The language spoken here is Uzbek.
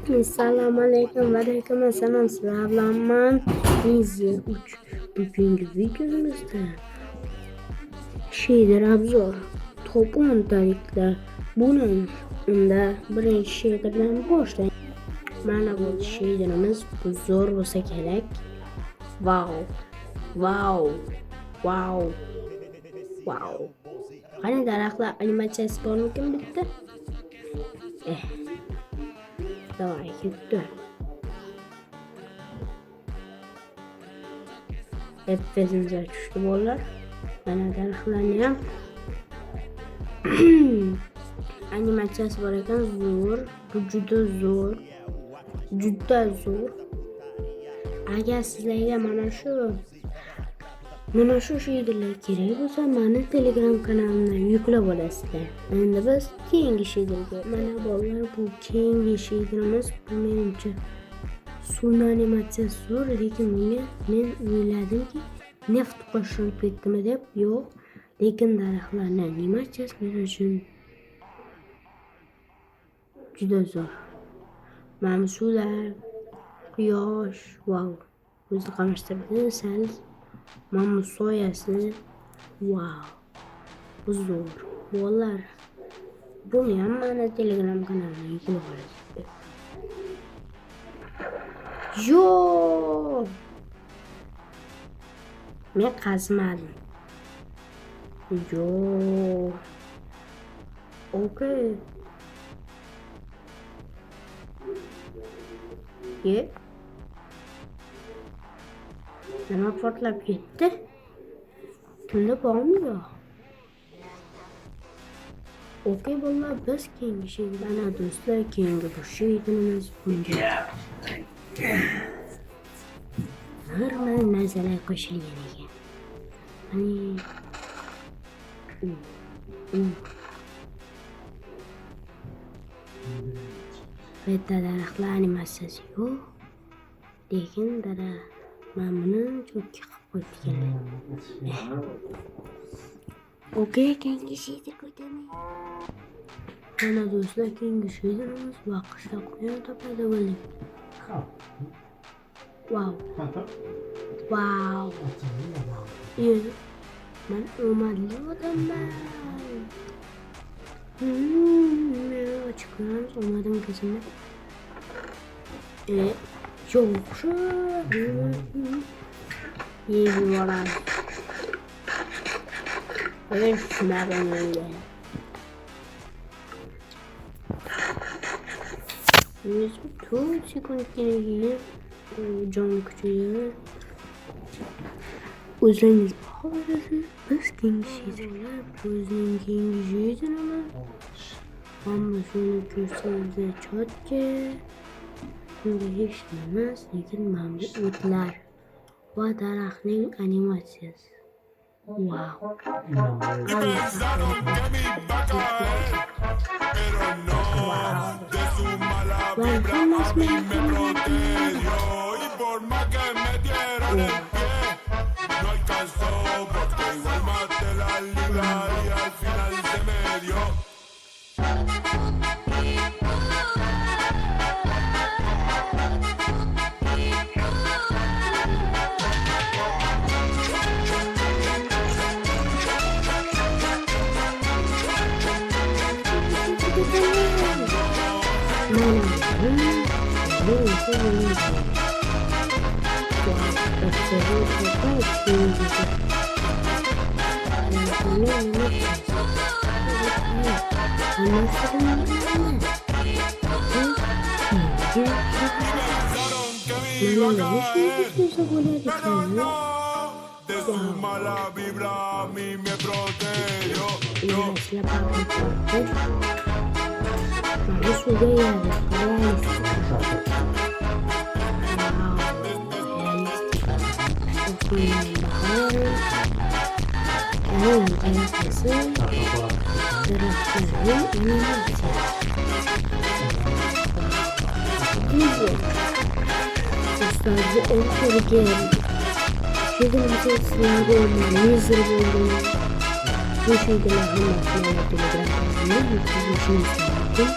Assalomu alaykum va alaykum assalom. Sizlar bilan men Mizer 3. Bugungi videomizda shader obzor top 10 taliklar bo'lamiz. Unda birinchi shader bilan boshlaymiz. Mana bu shaderimiz bu zo'r bo'lsa kerak. Wow. Qani daraxtlar animatsiyasi bormikan bitta? Давай, gitti. Hepimizə düşdü bollar. Bana daraxtlarni ham animatsiyasi bor ekan, zo'r. Bu juda zo'r. Agar sizlarga mana shu shaderlar kerak bo'lsa, meni Telegram kanalimdan yuklab olasizlar. Endi biz keyingi shaderga. Mana bollar, bu keyingi shaderimiz. Bu menimcha suvni animatsiyasi zo'r, lekin bunga men o'yladimki, neft qo'shilib ketdimi deb. Yo'q, lekin daraxtlarning animatsiyasi men uchun juda zo'r. Mana suvlar, quyosh, o'zi qamashtirdi sal. Mana soyasi, bu zo'r. Bollar, buni ham meni Telegram kanalimga yuklab olasizlar. Men qazmadim. Okay. Nima portlab ketdi? Bunda bormi yo'q? Okay bollar, biz keyingi shaderlarni do'stlar, keyingi bu shaderimiz bunga normal narsalar qo'shilgan ekan. Bitta daraxtlar animatsiyasi yo'q, lekin men buni cho'kka qilib qo'yganman. Okay, keyingi shaderga o'taman. Mana do'stlar, keyingi shaderimiz qishloq quyonda paydo bo'ldi. Men omadli odamman. Ochib ko'ramiz, omadim ko'zimda. Yo'qshi. Yeyvoradi. Ben şunlardan öyle. 100 sekund geri can küçüğü. O'zingiz baholaysiz. Biz keyingi shaderlar, bizning keyingi shaderimiz. Hamma shuni ko'rsangizlar cho'tka. Bunda hech nima emas, lekin mana bu o'tlar va daraxtning animatsiyasi. De su mala vibra a mí me protegió. Bu shaderlar hammasini Telegram kanalida yuklanishini istadim.